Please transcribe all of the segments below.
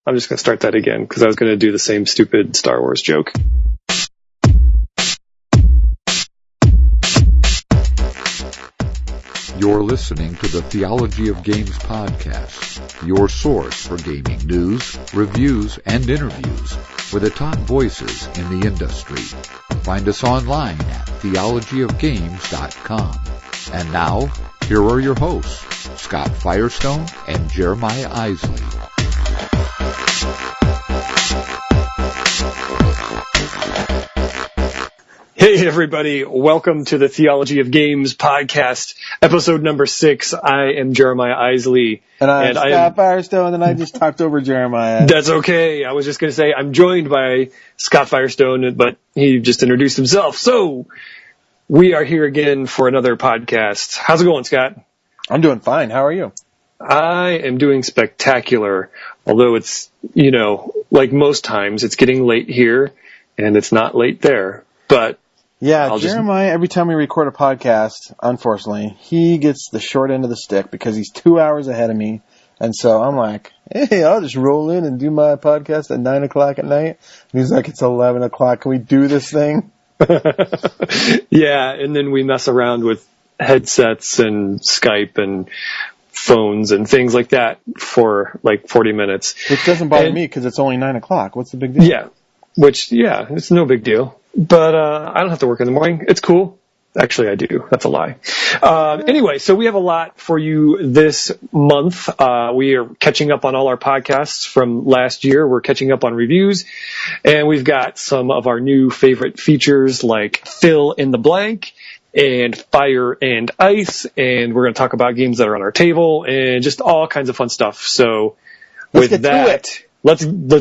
I'm just going to start that again because I was going to do the same stupid Star Wars joke. You're listening to the Theology of Games podcast, your source for gaming news, reviews, and interviews with the top voices in the industry. Find us online at theologyofgames.com. And now, here are your hosts, Scott Firestone and Jeremiah Isley. Hey everybody, welcome to the Theology of Games podcast, episode number 6. I am Jeremiah Isley. And I'm Scott Firestone, and I just talked over Jeremiah. That's okay. I was just going to say I'm joined by Scott Firestone, but he just introduced himself. So, we are here again for another podcast. How's it going, Scott? I'm doing fine. How are you? I am doing spectacular, although it's, like most times, it's getting late here, and it's not late there. But yeah, Jeremiah, every time we record a podcast, unfortunately, he gets the short end of the stick because he's 2 hours ahead of me. And so I'm like, hey, I'll just roll in and do my podcast at 9 o'clock at night. And he's like, it's 11 o'clock. Can we do this thing? Yeah, and then we mess around with headsets and Skype and phones and things like that for like 40 minutes. Which doesn't bother me because it's only 9 o'clock. What's the big deal? Yeah, it's no big deal. But I don't have to work in the morning. It's cool. Actually, I do. That's a lie. Anyway, so we have a lot for you this month. We are catching up on all our podcasts from last year. We're catching up on reviews. And we've got some of our new favorite features like Fill in the Blank and Fire and Ice. And we're going to talk about games that are on our table and just all kinds of fun stuff. So let's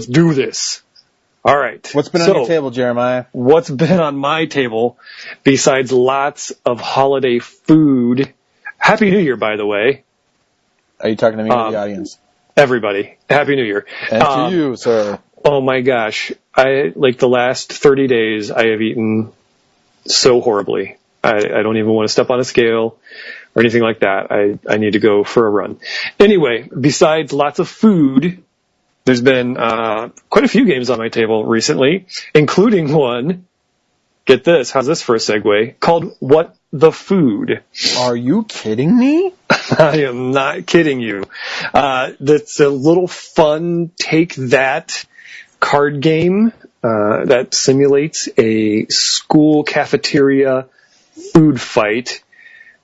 do this. All right. What's been on your table, Jeremiah? What's been on my table, besides lots of holiday food? Happy New Year, by the way. Are you talking to me or the audience? Everybody. Happy New Year. And to you, sir. Oh my gosh. The last 30 days, I have eaten so horribly. I don't even want to step on a scale or anything like that. I need to go for a run. Anyway, besides lots of food, there's been quite a few games on my table recently, including one, get this, how's this for a segue, called What the Food? Are you kidding me? I am not kidding you. That's a little fun take that card game that simulates a school cafeteria food fight.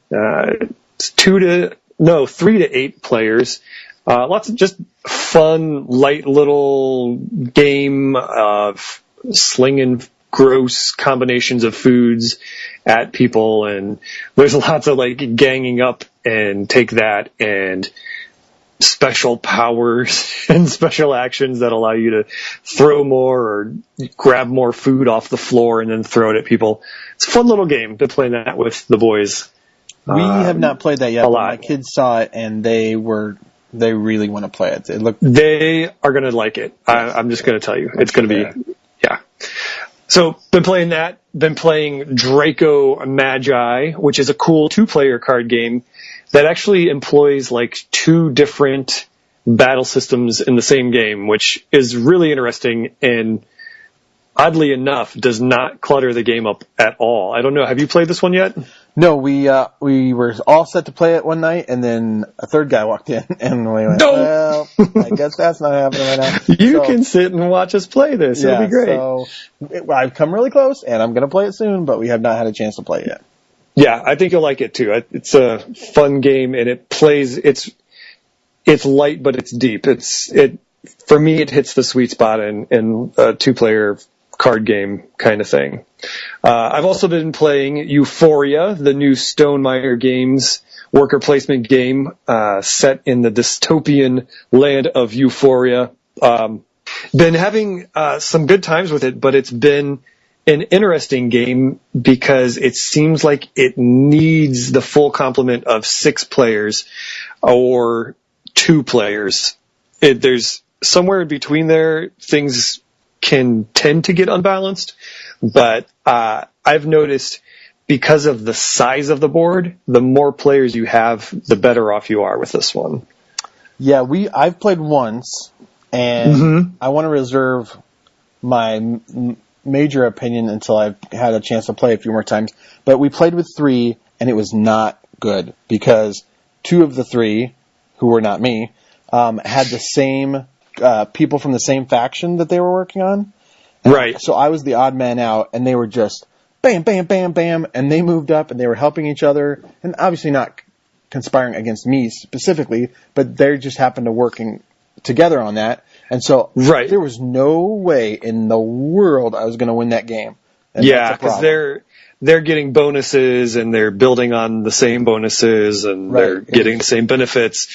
It's 3 to 8 players. Lots of just fun, light little game of slinging gross combinations of foods at people, and there's lots of like ganging up and take that and special powers and special actions that allow you to throw more or grab more food off the floor and then throw it at people. It's a fun little game. Been playing that with the boys. We have not played that yet. A lot. My kids saw it and they really want to play it. They are going to like it. I'm just going to tell you. It's going to be, yeah. So, been playing that. Been playing Draco Magi, which is a cool 2-player card game that actually employs like 2 different battle systems in the same game, which is really interesting and oddly enough does not clutter the game up at all. I don't know. Have you played this one yet? No, we were all set to play it one night, and then a third guy walked in, and we went, well, I guess that's not happening right now. You can sit and watch us play this. It'll be great. So I've come really close, and I'm going to play it soon, but we have not had a chance to play it yet. Yeah, I think you'll like it too. It's a fun game, and it's light, but it's deep. For me, it hits the sweet spot in a 2-player card game kind of thing. I've also been playing Euphoria, the new Stonemaier Games worker placement game set in the dystopian land of Euphoria. Been having some good times with it, but it's been an interesting game because it seems like it needs the full complement of 6 players or 2 players. There's somewhere in between there, things can tend to get unbalanced, but I've noticed because of the size of the board, the more players you have, the better off you are with this one. Yeah, I've played once, And I want to reserve my major opinion until I've had a chance to play a few more times. But we played with 3, and it was not good because 2 of the 3, who were not me, had the same people from the same faction that they were working on. Right. So I was the odd man out, and they were just bam, bam, bam, bam, and they moved up, and they were helping each other, and obviously not conspiring against me specifically, but they just happened to working together on that. And so there was no way in the world I was going to win that game. And yeah, because they're getting bonuses and they're building on the same bonuses and they're getting the same benefits.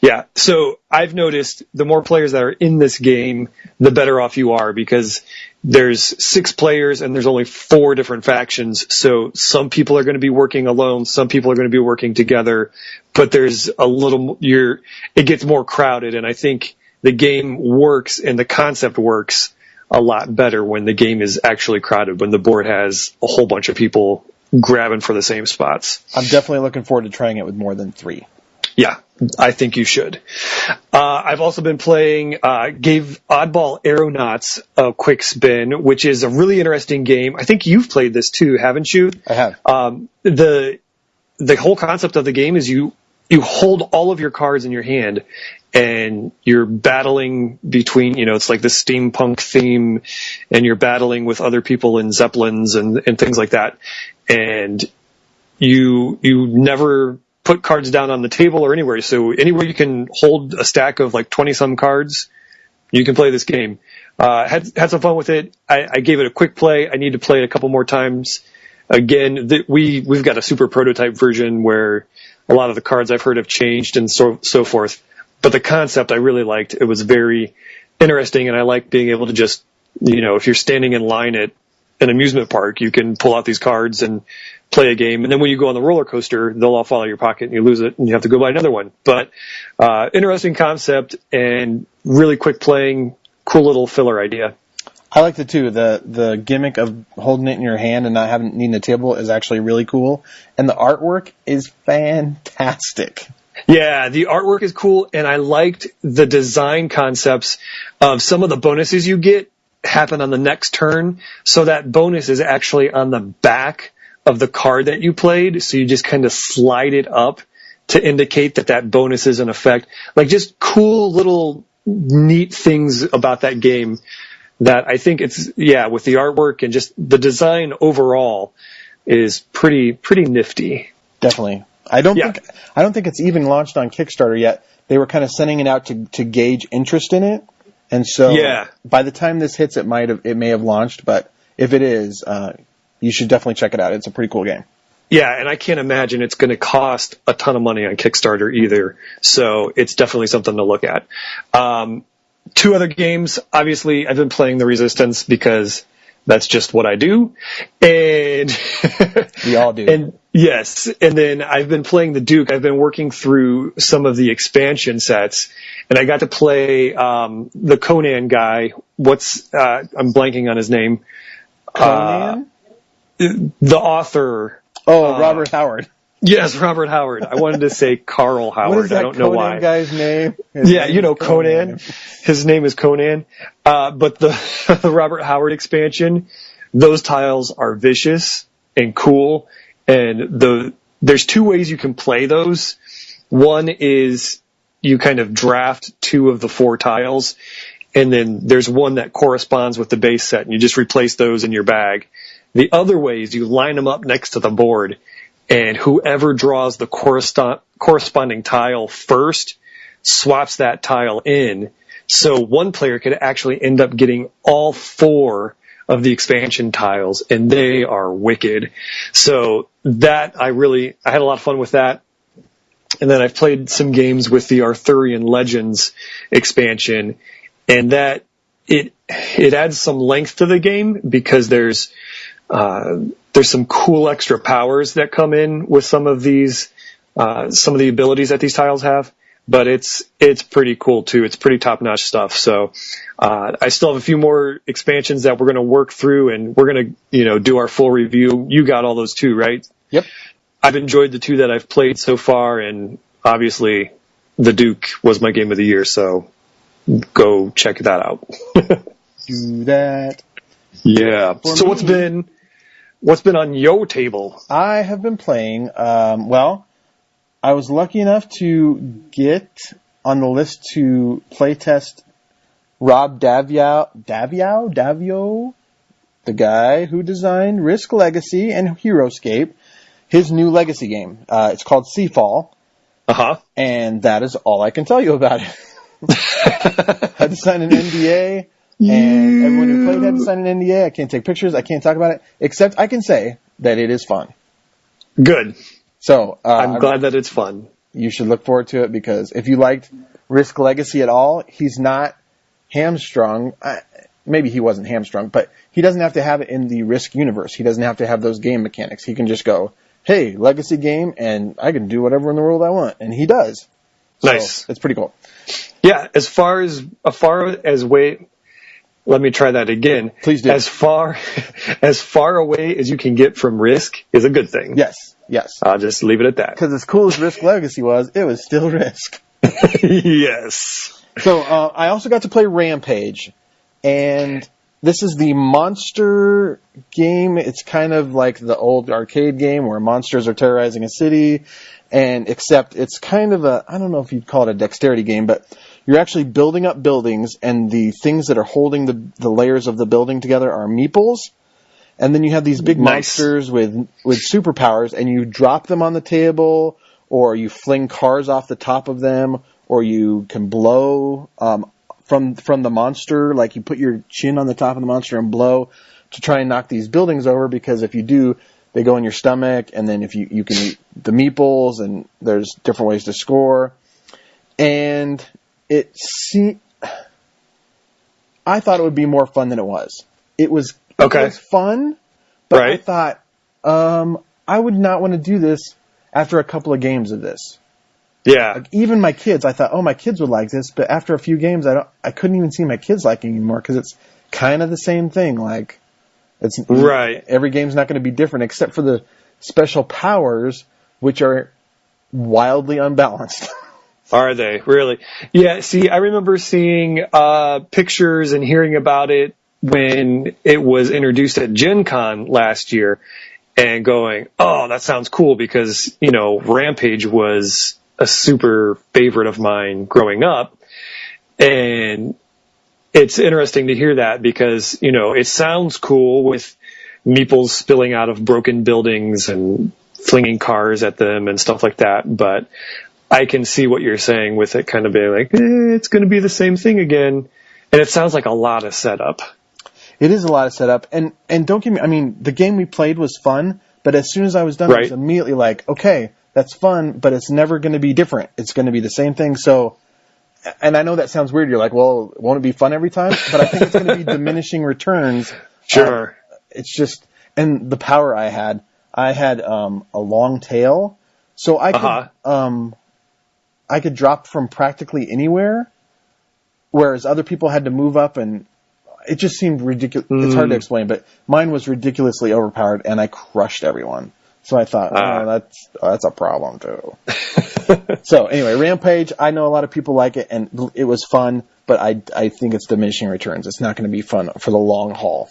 Yeah, so I've noticed the more players that are in this game, the better off you are because there's 6 players and there's only 4 different factions. So some people are going to be working alone, some people are going to be working together, but there's it gets more crowded, and I think the game works and the concept works a lot better when the game is actually crowded, when the board has a whole bunch of people grabbing for the same spots. I'm definitely looking forward to trying it with more than 3. Yeah, I think you should. I've also been playing, gave Oddball Aeronauts a quick spin, which is a really interesting game. I think you've played this too, haven't you? I have. The whole concept of the game is you hold all of your cards in your hand and you're battling between, it's like the steampunk theme, and you're battling with other people in Zeppelins and things like that. And you never put cards down on the table or anywhere. So anywhere you can hold a stack of like 20 some cards, you can play this game. Had some fun with it. I gave it a quick play. I need to play it a couple more times. Again, we've got a super prototype version where a lot of the cards I've heard have changed and so forth. But the concept I really liked. It was very interesting, and I like being able to just, if you're standing in line at an amusement park, you can pull out these cards and play a game. And then when you go on the roller coaster, they'll all fall out of your pocket and you lose it and you have to go buy another one. But interesting concept and really quick playing, cool little filler idea. I liked it too. The gimmick of holding it in your hand and not needing a table is actually really cool. And the artwork is fantastic. Yeah, the artwork is cool, and I liked the design concepts of some of the bonuses you get happen on the next turn. So that bonus is actually on the back of the card that you played. So you just kind of slide it up to indicate that bonus is in effect. Like just cool little neat things about that game that I think with the artwork and just the design overall is pretty nifty. Definitely. I don't think it's even launched on Kickstarter yet. They were kind of sending it out to gauge interest in it. And so by the time this hits, it may have launched, but if it is, you should definitely check it out. It's a pretty cool game. Yeah, and I can't imagine it's going to cost a ton of money on Kickstarter either. So it's definitely something to look at. 2 other games. Obviously, I've been playing The Resistance because that's just what I do. And we all do. And yes. And then I've been playing the Duke. I've been working through some of the expansion sets, and I got to play the Conan guy. I'm blanking on his name. Conan? The author. Oh, Robert Howard. Yes, Robert Howard. I wanted to say Carl Howard. What is that I don't know why. Conan guy's name? Conan. His name is Conan. But the Robert Howard expansion, those tiles are vicious and cool. And there's 2 ways you can play those. One is you kind of draft 2 of the 4 tiles, and then there's one that corresponds with the base set, and you just replace those in your bag. The other way is you line them up next to the board, and whoever draws the corresponding tile first swaps that tile in. So one player could actually end up getting all 4 of the expansion tiles, and they are wicked. So that I had a lot of fun with that. And then I've played some games with the Arthurian Legends expansion, and that it adds some length to the game because there's some cool extra powers that come in with some of the abilities that these tiles have. But it's pretty cool too. It's pretty top-notch stuff. So I still have a few more expansions that we're going to work through, and we're going to do our full review. You got all those too, right? Yep. I've enjoyed the 2 that I've played so far, and obviously the Duke was my game of the year. So go check that out. Do that. Yeah. So what's been on your table? I have been playing, I was lucky enough to get on the list to playtest Rob Davio, the guy who designed Risk Legacy and HeroScape, his new Legacy game. It's called Seafall. Uh-huh. And that is all I can tell you about it. I had to sign an NDA, and everyone who played had to sign an NDA. I can't take pictures. I can't talk about it, except I can say that it is fun. Good. So I'm glad that it's fun. You should look forward to it, because if you liked Risk Legacy at all, he's not hamstrung. Maybe he wasn't hamstrung, but he doesn't have to have it in the Risk universe. He doesn't have to have those game mechanics. He can just go, hey, Legacy game, and I can do whatever in the world I want. And he does. So nice. It's pretty cool. Yeah, as far as let me try that again. Please do. As far away as you can get from Risk is a good thing. Yes. I'll just leave it at that. Because as cool as Risk Legacy was, it was still Risk. Yes. So I also got to play Rampage, and this is the monster game. It's kind of like the old arcade game where monsters are terrorizing a city, and except it's kind of I don't know if you'd call it a dexterity game, but you're actually building up buildings, and the things that are holding the layers of the building together are meeples. And then you have these big monsters with superpowers, and you drop them on the table, or you fling cars off the top of them, or you can blow from the monster, like you put your chin on the top of the monster and blow to try and knock these buildings over, because if you do, they go in your stomach, and then if you can eat the meeples, and there's different ways to score. And I thought it would be more fun than it was. It was fun, but right. I thought I would not want to do this after a couple of games of this. Yeah. Like, even my kids, I thought, my kids would like this, but after a few games, I couldn't even see my kids liking it anymore, because it's kind of the same thing. Like, it's right. Every game's not going to be different, except for the special powers, which are wildly unbalanced. Are they? Really? Yeah, see, I remember seeing pictures and hearing about it when it was introduced at Gen Con last year, and going, oh, that sounds cool, because, Rampage was a super favorite of mine growing up. And it's interesting to hear that, because, it sounds cool with meeples spilling out of broken buildings and flinging cars at them and stuff like that, but I can see what you're saying with it kind of being like, it's going to be the same thing again. And it sounds like a lot of setup. It is a lot of setup. And don't get me, the game we played was fun, but as soon as I was done, I was immediately like, okay, that's fun, but it's never going to be different. It's going to be the same thing. So, and I know that sounds weird. You're like, well, won't it be fun every time? But I think it's going to be diminishing returns. Sure. It's just, and the power I had a long tail. So I could drop from practically anywhere, whereas other people had to move up, and it just seemed ridiculous. It's hard to explain, but mine was ridiculously overpowered, and I crushed everyone. So I thought, that's a problem too. So anyway, Rampage, I know a lot of people like it, and it was fun, but I think it's diminishing returns. It's not going to be fun for the long haul.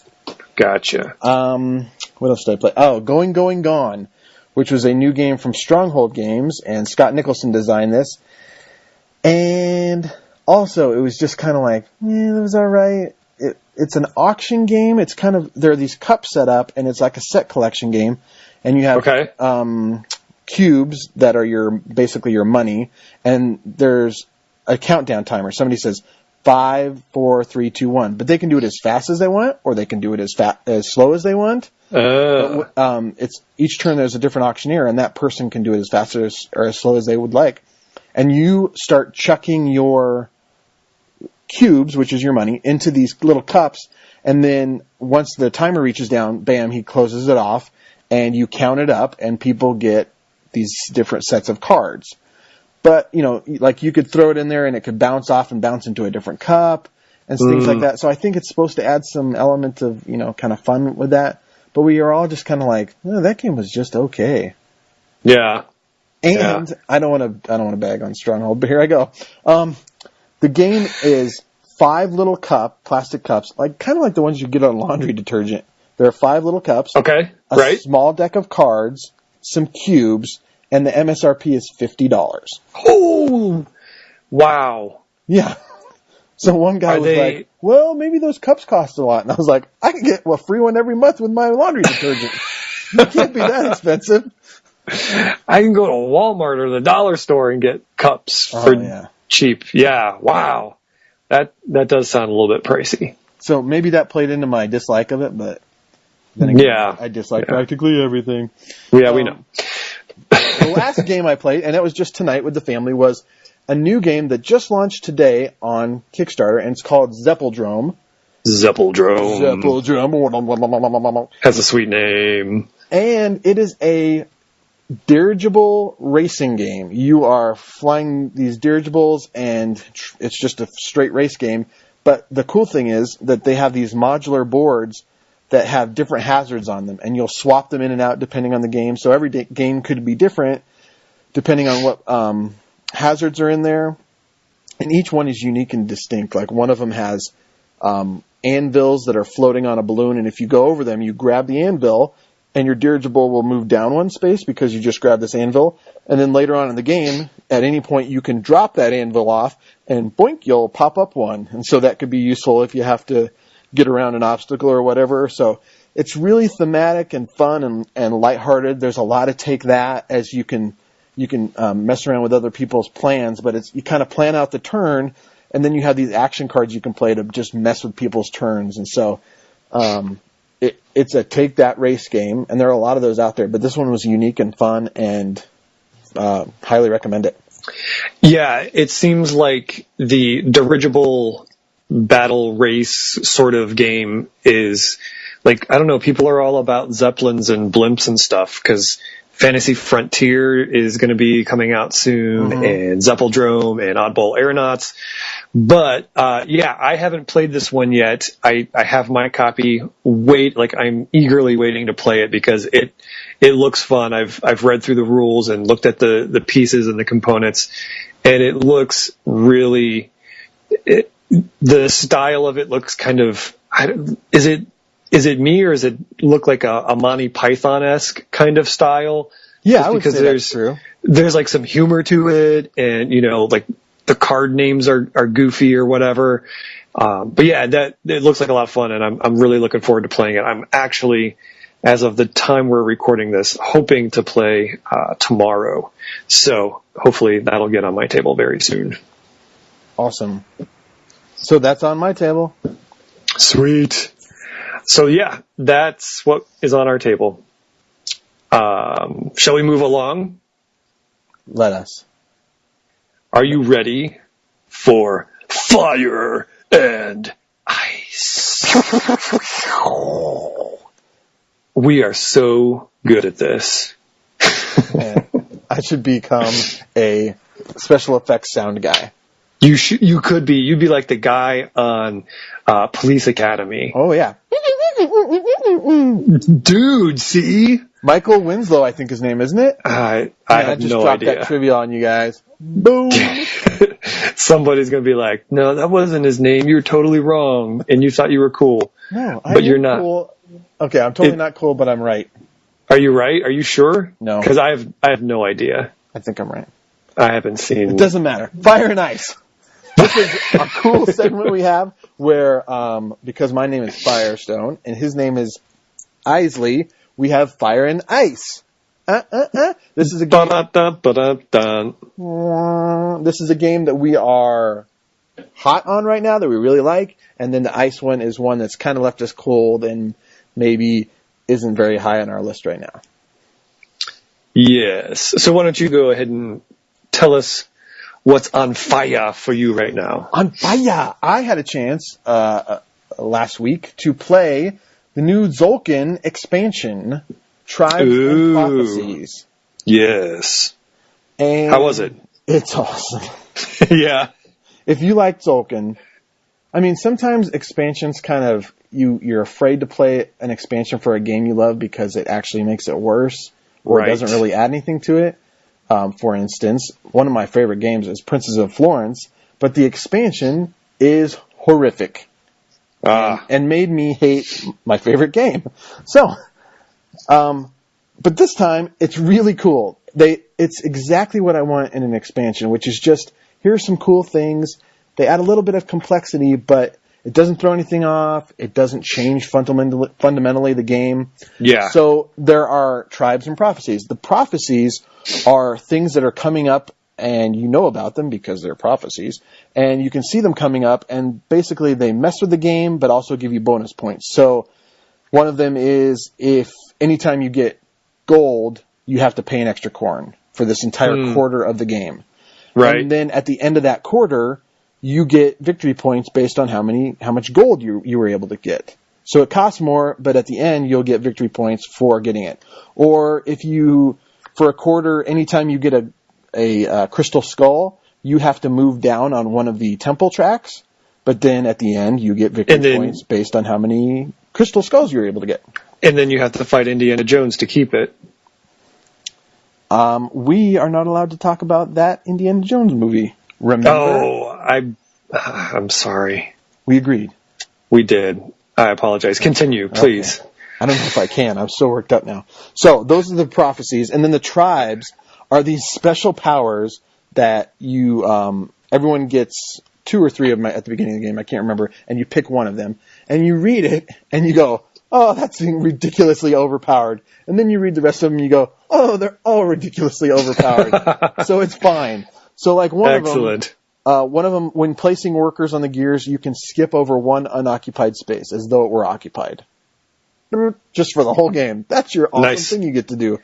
Gotcha. What else did I play? Oh, Going, Gone, which was a new game from Stronghold Games, and Scott Nicholson designed this. And also, it was just kind of like, it was all right. It's an auction game. It's kind of, there are these cups set up, and it's like a set collection game. And you have cubes that are basically your money, and there's a countdown timer. Somebody says 5, 4, 3, 2, 1, but they can do it as fast as they want, or they can do it as slow as they want. It's each turn there's a different auctioneer, and that person can do it as fast or as slow as they would like. And you start chucking your cubes, which is your money, into these little cups, and then once the timer reaches down, bam, he closes it off, and you count it up, and people get these different sets of cards. But, like you could throw it in there, and it could bounce off and bounce into a different cup, and things like that. So I think it's supposed to add some element of, kind of fun with that. But we are all just kind of like, that game was just okay. Yeah. And I don't want to bag on Stronghold, but here I go. The game is 5 little plastic cups, kind of like the ones you get on laundry detergent. There are 5 little cups. Okay, a right. small deck of cards, some cubes, and the MSRP is $50. Oh, wow. Yeah. So one guy was like, well, maybe those cups cost a lot. And I was like, I can get a free one every month with my laundry detergent. It can't be that expensive. I can go to Walmart or the dollar store and get cups for cheap. Yeah, wow. That does sound a little bit pricey. So maybe that played into my dislike of it, but then again, I dislike practically everything. Yeah, we know. The last game I played, and it was just tonight with the family, was a new game that just launched today on Kickstarter, and it's called Zeppeldrome. Zeppeldrome. Has a sweet name. And it is a dirigible racing game. You are flying these dirigibles, and it's just a straight race game. But the cool thing is that they have these modular boards that have different hazards on them, and you'll swap them in and out depending on the game. So every game could be different depending on what hazards are in there. And each one is unique and distinct. Like one of them has anvils that are floating on a balloon, and if you go over them, you grab the anvil, and your dirigible will move down one space because you just grabbed this anvil. And then later on in the game, at any point, you can drop that anvil off, and boink, you'll pop up one. And so that could be useful if you have to get around an obstacle or whatever. So it's really thematic and fun and lighthearted. There's a lot of take that as you can mess around with other people's plans, but you kind of plan out the turn, and then you have these action cards you can play to just mess with people's turns. And so it's a take that race game, and there are a lot of those out there, but this one was unique and fun, and highly recommend it. Yeah, it seems like the dirigible battle race sort of game is like, I don't know, people are all about Zeppelins and blimps and stuff, because Fantasy Frontier is going to be coming out soon, and Zeppeldrome and Oddball Aeronauts. But, I haven't played this one yet. I have my copy. I'm eagerly waiting to play it because it looks fun. I've read through the rules and looked at the pieces and the components, and it looks really, the style of it looks kind of, is it me, or does it look like a Monty Python-esque kind of style? Yeah, I would say that's true. There's like some humor to it, and like the card names are goofy or whatever. But yeah, it looks like a lot of fun, and I'm really looking forward to playing it. I'm actually, as of the time we're recording this, hoping to play tomorrow. So hopefully that'll get on my table very soon. Awesome. So that's on my table. Sweet. So yeah, that's what is on our table. Shall we move along? Let us. Are you ready for Fire and Ice? We are so good at this. Man, I should become a special effects sound guy. You could be. You'd be like the guy on Police Academy. Oh, yeah. Dude, see? Michael Winslow, I think his name, isn't it? I have just no dropped idea. That trivia on you guys. Boom. Somebody's going to be like, no, that wasn't his name. You were totally wrong. And you thought you were cool. No, but you're not. Cool. Okay, I'm totally not cool, but I'm right. Are you right? Are you sure? No. Because I have no idea. I think I'm right. I haven't seen. It doesn't matter. Fire and Ice. This is a cool segment we have where, because my name is Firestone and his name is Isley, we have Fire and Ice. This is a game. This is a game that we are hot on right now, that we really like, and then the Ice one is one that's kind of left us cold and maybe isn't very high on our list right now. Yes. So why don't you go ahead and tell us what's on fire for you right now? On fire! I had a chance last week to play the new Tzolk'in expansion, Tribes and Prophecies. Yes. And how was it? It's awesome. Yeah. If you like Tzolk'in, I mean, sometimes expansions kind of, you're afraid to play an expansion for a game you love because it actually makes it worse, or it doesn't really add anything to it. For instance, one of my favorite games is Princes of Florence, but the expansion is horrific. And made me hate my favorite game. So, but this time, it's really cool. It's exactly what I want in an expansion, which is just, here's some cool things. They add a little bit of complexity, but it doesn't throw anything off. It doesn't change fundamentally the game. Yeah. So there are tribes and prophecies. The prophecies are things that are coming up, and you know about them because they're prophecies, and you can see them coming up, and basically they mess with the game, but also give you bonus points. So one of them is, if anytime you get gold, you have to pay an extra corn for this entire quarter of the game. Right. And then at the end of that quarter, you get victory points based on how much gold you were able to get. So it costs more, but at the end you'll get victory points for getting it. Or if you, for a quarter, anytime you get a crystal skull, you have to move down on one of the temple tracks, but then at the end you get victory points based on how many crystal skulls you were able to get. And then you have to fight Indiana Jones to keep it. We are not allowed to talk about that Indiana Jones movie. Remember? Oh, I'm sorry. We agreed. We did. I apologize. Continue, please. Okay. I don't know if I can. I'm so worked up now. So those are the prophecies, and then the tribes are these special powers that you everyone gets 2 or 3 of them at the beginning of the game. I can't remember. And you pick one of them, and you read it, and you go, "Oh, that's ridiculously overpowered." And then you read the rest of them, and you go, "Oh, they're all ridiculously overpowered." So it's fine. So like one of them, when placing workers on the gears, you can skip over one unoccupied space as though it were occupied. Just for the whole game. That's your awesome thing you get to do.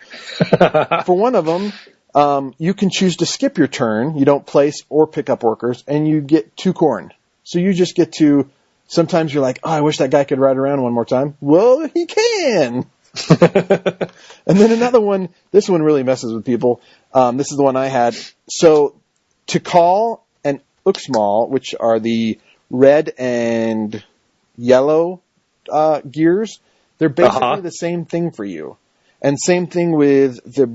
For one of them, you can choose to skip your turn. You don't place or pick up workers, and you get 2 corn. So you just get to, sometimes you're like, oh, I wish that guy could ride around one more time. Well, he can. And then another one, this one really messes with people. This is the one I had. So to call and Uxmal, which are the red and yellow gears, they're basically the same thing for you. And same thing with the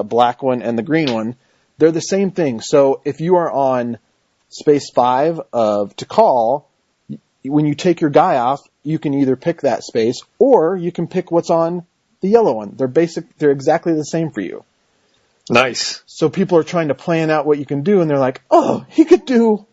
black one and the green one. They're the same thing. So if you are on space 5 of to call, when you take your guy off, you can either pick that space or you can pick what's on the yellow one. They're exactly the same for you. Nice. So people are trying to plan out what you can do, and they're like, oh, he could do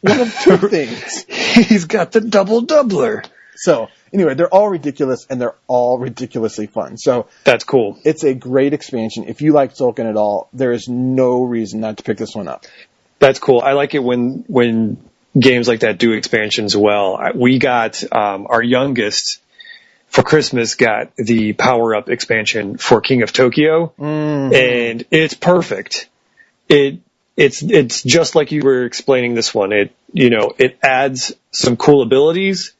one of 2 things. He's got the double doubler. So anyway, they're all ridiculous, and they're all ridiculously fun. So that's cool. It's a great expansion. If you like Tzolk'in at all, there is no reason not to pick this one up. That's cool. I like it when games like that do expansions well. We got our youngest for Christmas got the Power Up expansion for King of Tokyo, and it's perfect. It's just like you were explaining this one. It adds some cool abilities,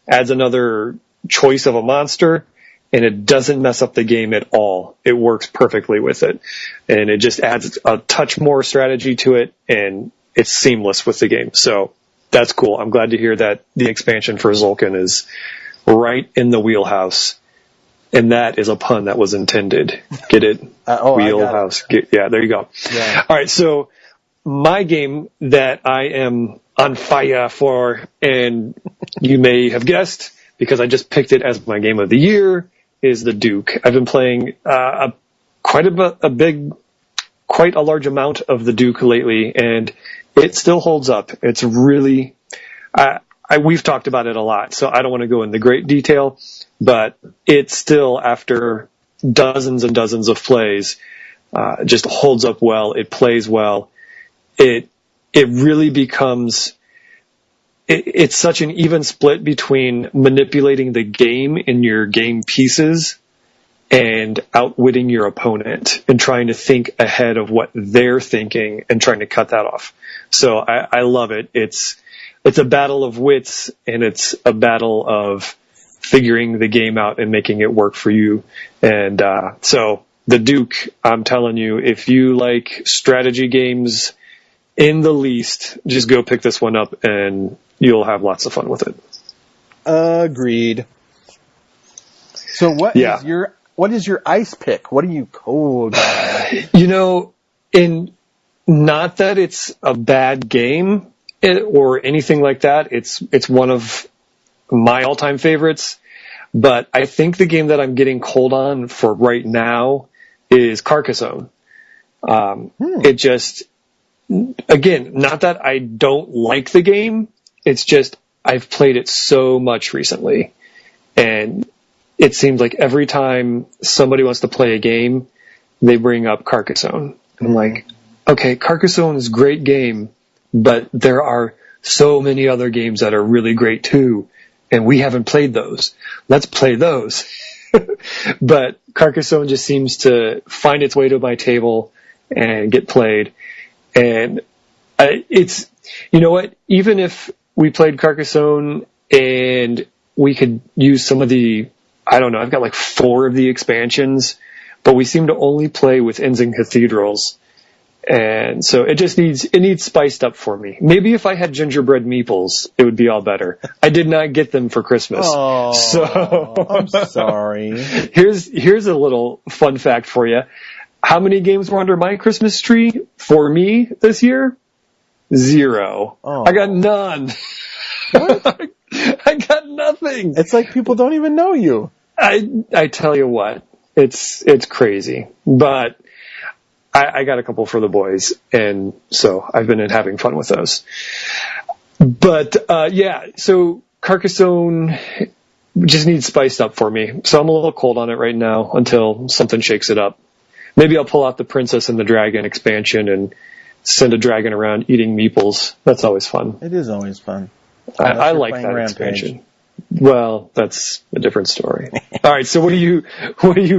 adds another choice of a monster, and it doesn't mess up the game at all. It works perfectly with it, and it just adds a touch more strategy to it, and it's seamless with the game. So that's cool. I'm glad to hear that the expansion for Tzolk'in is right in the wheelhouse. And that is a pun that was intended. Get it? Wheelhouse. Yeah, there you go. Yeah. All right, so my game that I am on fire for, and you may have guessed, because I just picked it as my game of the year, is the Duke. I've been playing quite a large amount of the Duke lately, and it still holds up. It's really... we've talked about it a lot, so I don't want to go into great detail, but it still, after dozens and dozens of plays, just holds up well. It plays well. It really becomes, it's such an even split between manipulating the game in your game pieces and outwitting your opponent and trying to think ahead of what they're thinking and trying to cut that off. So I love it. It's a battle of wits, and it's a battle of figuring the game out and making it work for you. And so the Duke, I'm telling you, if you like strategy games in the least, just go pick this one up, and you'll have lots of fun with it. Agreed. So what is your ice pick? What are you cold? Not that it's a bad game. or anything like that. It's one of my all-time favorites. But I think the game that I'm getting cold on for right now is Carcassonne. It just, again, not that I don't like the game. It's just I've played it so much recently. And it seems like every time somebody wants to play a game, they bring up Carcassonne. And I'm like, okay, Carcassonne is a great game, but there are so many other games that are really great too. And we haven't played those. Let's play those. But Carcassonne just seems to find its way to my table and get played. And it's, you know what? Even if we played Carcassonne and we could use some of the, I don't know, I've got like 4 of the expansions, but we seem to only play with Inns and Cathedrals. And so it just needs spiced up for me. Maybe if I had gingerbread meeples, it would be all better. I did not get them for Christmas. Oh, so I'm sorry. Here's a little fun fact for you. How many games were under my Christmas tree for me this year? 0. Oh. I got none. What? I got nothing. It's like people don't even know you. I tell you what, it's crazy. But I got a couple for the boys, and so I've been having fun with those. But yeah, so Carcassonne just needs spiced up for me. So I'm a little cold on it right now until something shakes it up. Maybe I'll pull out the Princess and the Dragon expansion and send a dragon around eating meeples. That's always fun. It is always fun. I like that expansion. Well, that's a different story. All right, so what are you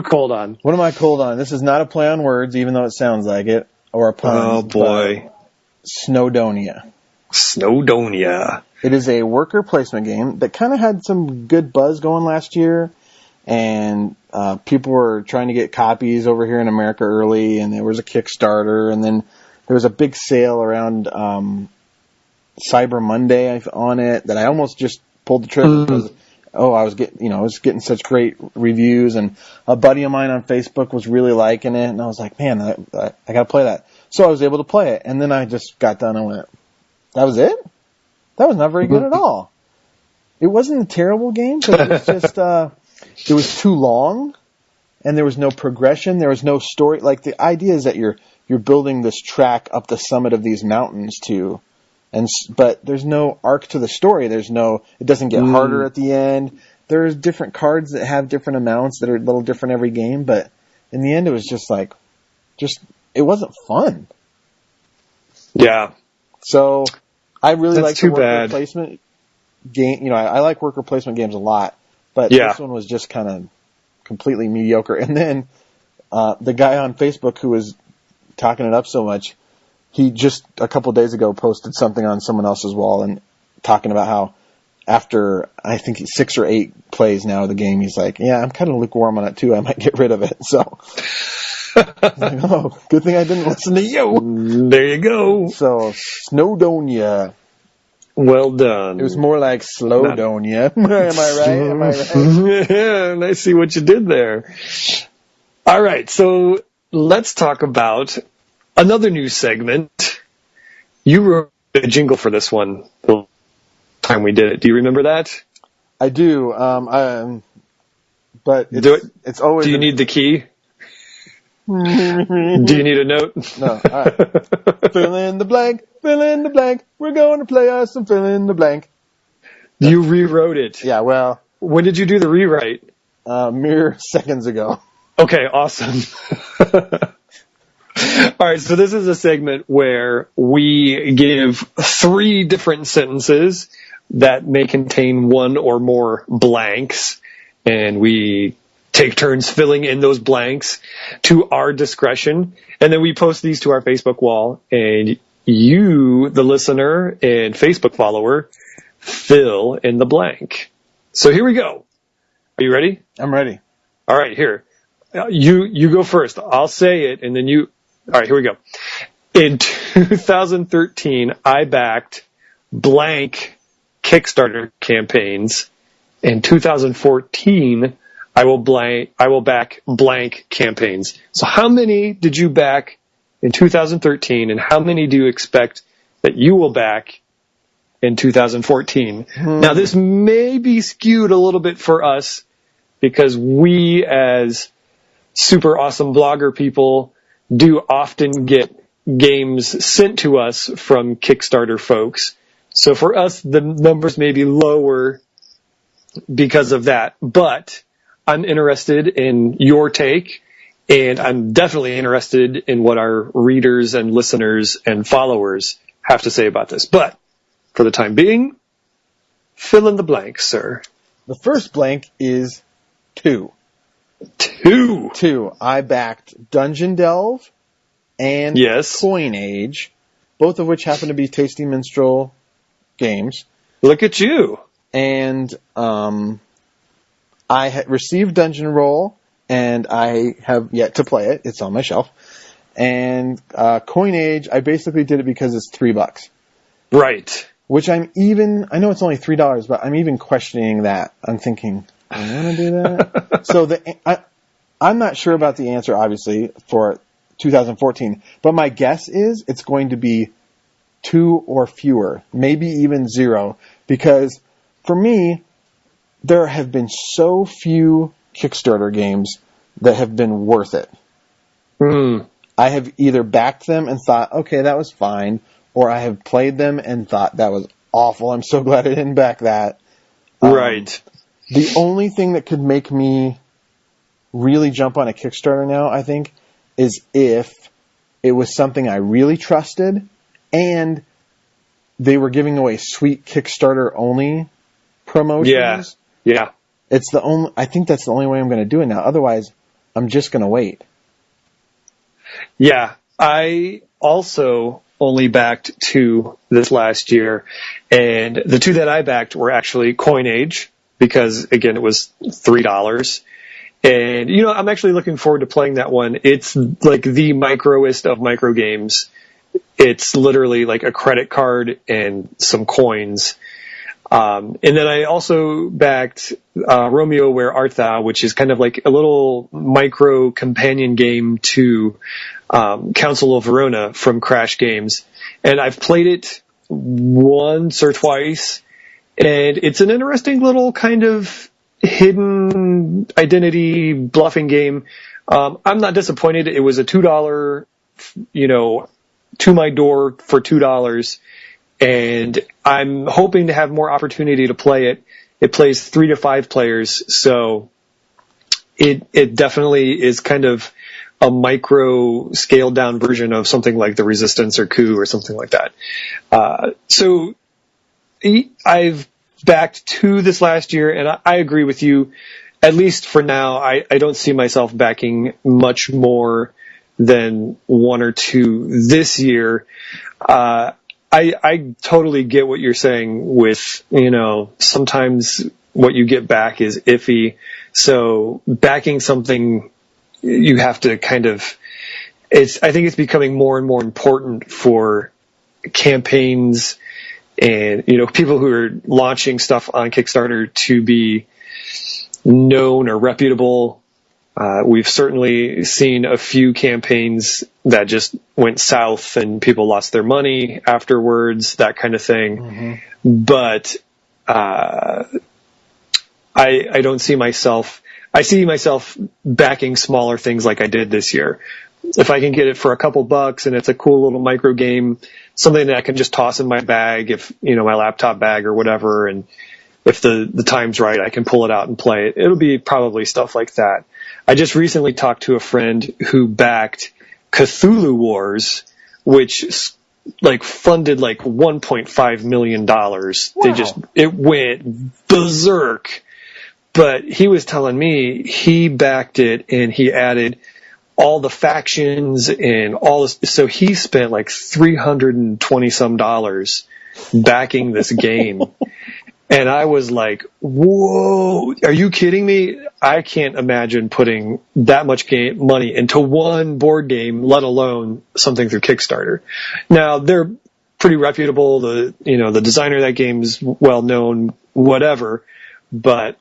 cold on? What am I cold on? This is not a play on words, even though it sounds like it, or a pun. Oh boy, Snowdonia. Snowdonia. It is a worker placement game that kind of had some good buzz going last year, and people were trying to get copies over here in America early, and there was a Kickstarter, and then there was a big sale around Cyber Monday on it that I almost just pulled the trigger because I was getting such great reviews, and a buddy of mine on Facebook was really liking it, and I was like, man, I got to play that. So I was able to play it, and then I just got done and went, that was it? That was not very good at all. It wasn't a terrible game, but it was just it was too long, and there was no progression, there was no story. Like, the idea is that you're building this track up the summit of these mountains but there's no arc to the story. It doesn't get harder at the end. There's different cards that have different amounts that are a little different every game, but in the end it was it wasn't fun. Yeah. So I really like the worker bad. placement game. I like worker placement games a lot, but Yeah. This one was just kind of completely mediocre. And then the guy on Facebook who was talking it up so much, he just a couple of days ago posted something on someone else's wall and talking about how after, I think 6 or 8 plays now of the game, he's like, yeah, I'm kind of lukewarm on it too. I might get rid of it. So, like, oh, good thing I didn't listen to you. There you go. So, Snowdonia. Well done. It was more like Slowdonia. Am I right? Yeah, and I see what you did there. All right, so let's talk about another new segment. You wrote a jingle for this one the time we did it. Do you remember that? I do. But it's always. Do you need the key? Do you need a note? No. All right. Fill in the blank. Fill in the blank. We're going to play us some fill in the blank. You rewrote it. Yeah. Well. When did you do the rewrite? Mere seconds ago. Okay. Awesome. All right, so this is a segment where we give 3 different sentences that may contain 1 or more blanks, and we take turns filling in those blanks to our discretion, and then we post these to our Facebook wall, and you, the listener and Facebook follower, fill in the blank. So here we go. Are you ready? I'm ready. All right, here. You go first. I'll say it, and then you... All right, here we go. In 2013, I backed blank Kickstarter campaigns. In 2014, I will back blank campaigns. So how many did you back in 2013, and how many do you expect that you will back in 2014. Now, this may be skewed a little bit for us because we, as super awesome blogger people, do often get games sent to us from Kickstarter folks. So for us, the numbers may be lower because of that. But I'm interested in your take, and I'm definitely interested in what our readers and listeners and followers have to say about this. But for the time being, fill in the blank, sir. The first blank is 2. 2. 2. I backed Dungeon Delve and Coin Age, both of which happen to be Tasty Minstrel games. Look at you. And I had received Dungeon Roll, and I have yet to play it. It's on my shelf. And Coin Age, I basically did it because it's $3. Right. Which I know it's only $3, but I'm even questioning that. I'm thinking, I want to do that. So I'm not sure about the answer, obviously, for 2014. But my guess is it's going to be 2 or fewer, maybe even 0. Because for me, there have been so few Kickstarter games that have been worth it. I have either backed them and thought, okay, that was fine, or I have played them and thought, that was awful. I'm so glad I didn't back that. Right. The only thing that could make me really jump on a Kickstarter now, I think, is if it was something I really trusted and they were giving away sweet Kickstarter only promotions. Yeah. I think that's the only way I'm going to do it now. Otherwise, I'm just going to wait. Yeah. I also only backed 2 this last year, and the 2 that I backed were actually Coin Age, because again, it was $3. And, I'm actually looking forward to playing that one. It's like the microest of micro games. It's literally like a credit card and some coins. And then I also backed Romeo, Where Art Thou, which is kind of like a little micro companion game to Council of Verona from Crash Games. And I've played it once or twice, and it's an interesting little kind of hidden identity bluffing game. I'm not disappointed. It was a $2, to my door for $2. And I'm hoping to have more opportunity to play it. It plays 3 to 5 players, so it definitely is kind of a micro scaled down version of something like the Resistance or Coup or something like that. So I've backed 2 this last year, and I agree with you. At least for now, I don't see myself backing much more than 1 or 2 this year. I totally get what you're saying with, sometimes what you get back is iffy. So backing something, you have to kind of, I think it's becoming more and more important for campaigns and, people who are launching stuff on Kickstarter to be known or reputable. We've certainly seen a few campaigns that just went south and people lost their money afterwards, that kind of thing. Mm-hmm. But I don't see myself. I see myself backing smaller things like I did this year. If I can get it for a couple bucks and it's a cool little micro game, something that I can just toss in my bag, if my laptop bag or whatever, and if the time's right, I can pull it out and play it. It'll be probably stuff like that. I just recently talked to a friend who backed Cthulhu Wars, which funded $1.5 million. Wow. It went berserk. But he was telling me he backed it and he added all the factions and all this. So he spent $320 some backing this game. And I was like, whoa, are you kidding me? I can't imagine putting that much money into one board game, let alone something through Kickstarter. Now, they're pretty reputable. The designer of that game's well known, whatever. But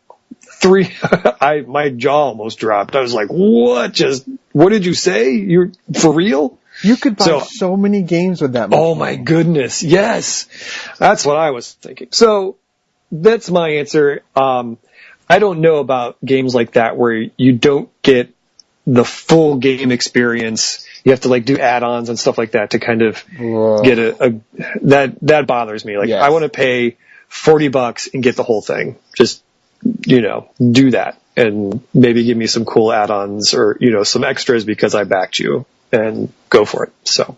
my jaw almost dropped. I was like, what did you say? You're for real? You could buy so many games with that. Oh my goodness, yes, that's what I was thinking. So that's my answer. I don't know about games like that where you don't get the full game experience. You have to like do add-ons and stuff like that to kind of get that bothers me. Like I want to pay $40 and get the whole thing. Just, do that and maybe give me some cool add-ons or, some extras because I backed you and go for it. So, all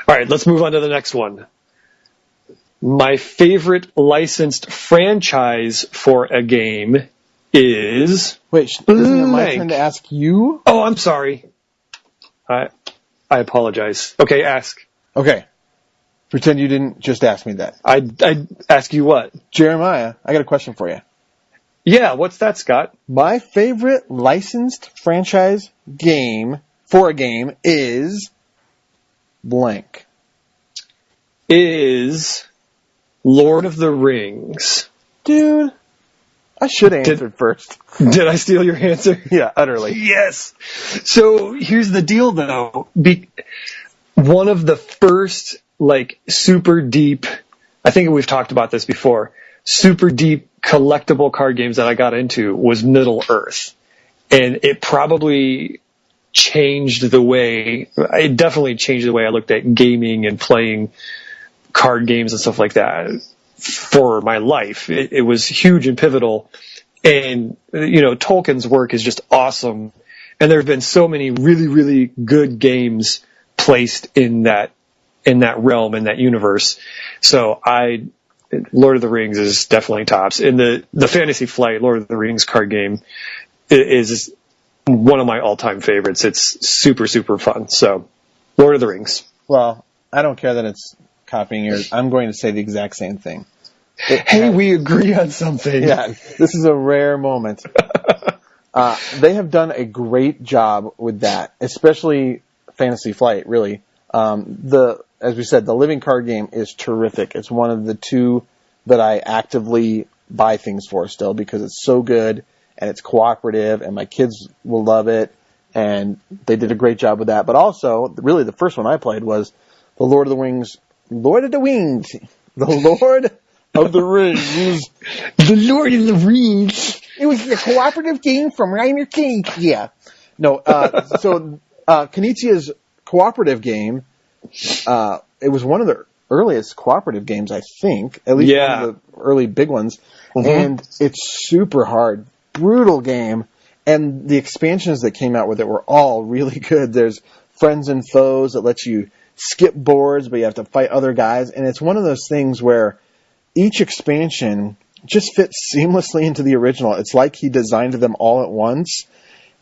right, let's move on to the next one. My favorite licensed franchise for a game is... Wait, isn't it my turn to ask you? Oh, I'm sorry. I apologize. Okay, ask. Okay. Pretend you didn't just ask me that. I'd ask you what? Jeremiah, I got a question for you. Yeah, what's that, Scott? My favorite licensed franchise game for a game is... blank. Is... Lord of the Rings. Dude, I should have answered first. Did I steal your answer? Yeah, utterly. Yes. So here's the deal, though. One of the first, super deep, I think we've talked about this before, super deep collectible card games that I got into was Middle-earth. And it probably it definitely changed the way I looked at gaming and playing card games and stuff like that for my life. It was huge and pivotal. And, Tolkien's work is just awesome. And there have been so many really, really good games placed in that realm, in that universe. So Lord of the Rings is definitely tops. And the Fantasy Flight Lord of the Rings card game is one of my all-time favorites. It's super, super fun. So Lord of the Rings. Well, I don't care that it's copying yours. I'm going to say the exact same thing. We agree on something. Yeah, this is a rare moment. They have done a great job with that, especially Fantasy Flight, really. As we said, the living card game is terrific. It's one of the two that I actively buy things for still because it's so good and it's cooperative and my kids will love it and they did a great job with that. But also, really the first one I played was the Lord of the Rings. The Lord of the Rings. The Lord of the Rings. It was a cooperative game from Reiner King. Yeah. No, so Knizia's cooperative game, it was one of the earliest cooperative games, I think. At least one of the early big ones. Mm-hmm. And it's super hard. Brutal game. And the expansions that came out with it were all really good. There's Friends and Foes that lets you skip boards, but you have to fight other guys. And it's one of those things where each expansion just fits seamlessly into the original. It's like he designed them all at once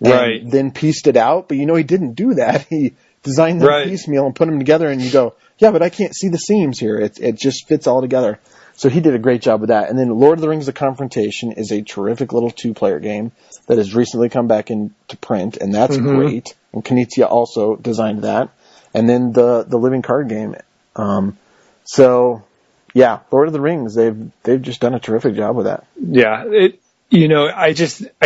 and then pieced it out. But he didn't do that. He designed them piecemeal and put them together, and you go, yeah, but I can't see the seams here. It just fits all together. So he did a great job with that. And then Lord of the Rings: The Confrontation is a terrific little 2-player game that has recently come back into print, and that's great. And Knizia also designed that. And then the living card game. So yeah, Lord of the Rings, they've just done a terrific job with that. Yeah, I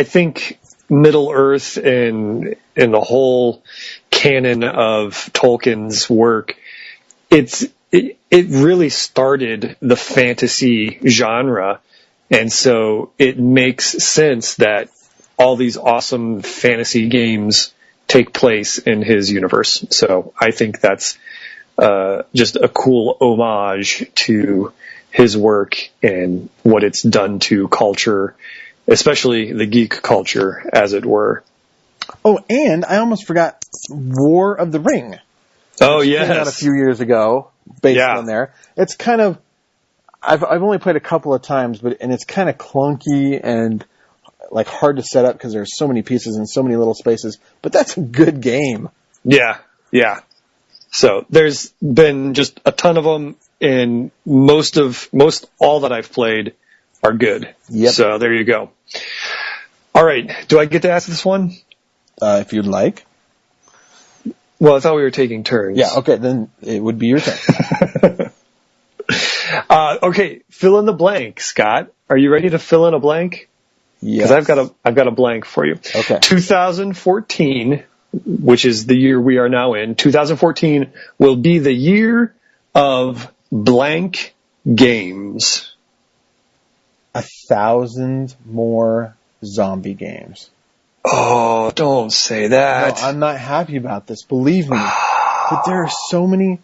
think Middle-earth and the whole canon of Tolkien's work, it really started the fantasy genre, and so it makes sense that all these awesome fantasy games take place in his universe. So I think that's just a cool homage to his work and what it's done to culture, especially the geek culture, as it were. Oh, and I almost forgot War of the Ring. Oh, yes. Came out a few years ago, based on there. It's kind of, I've only played a couple of times, and it's kind of clunky and hard to set up because there's so many pieces and so many little spaces. But that's a good game. Yeah. So there's been just a ton of them, and most all that I've played are good. Yep. So there you go. All right. Do I get to ask this one? If you'd like. Well, I thought we were taking turns. Yeah, okay, then it would be your turn. Okay, fill in the blank, Scott. Are you ready to fill in a blank? Yes. Because I've got a blank for you. Okay. 2014 which is the year we are now in, 2014 will be the year of blank games. 1,000 more zombie games. Oh, don't say that. No, I'm not happy about this. Believe me. But there are so many.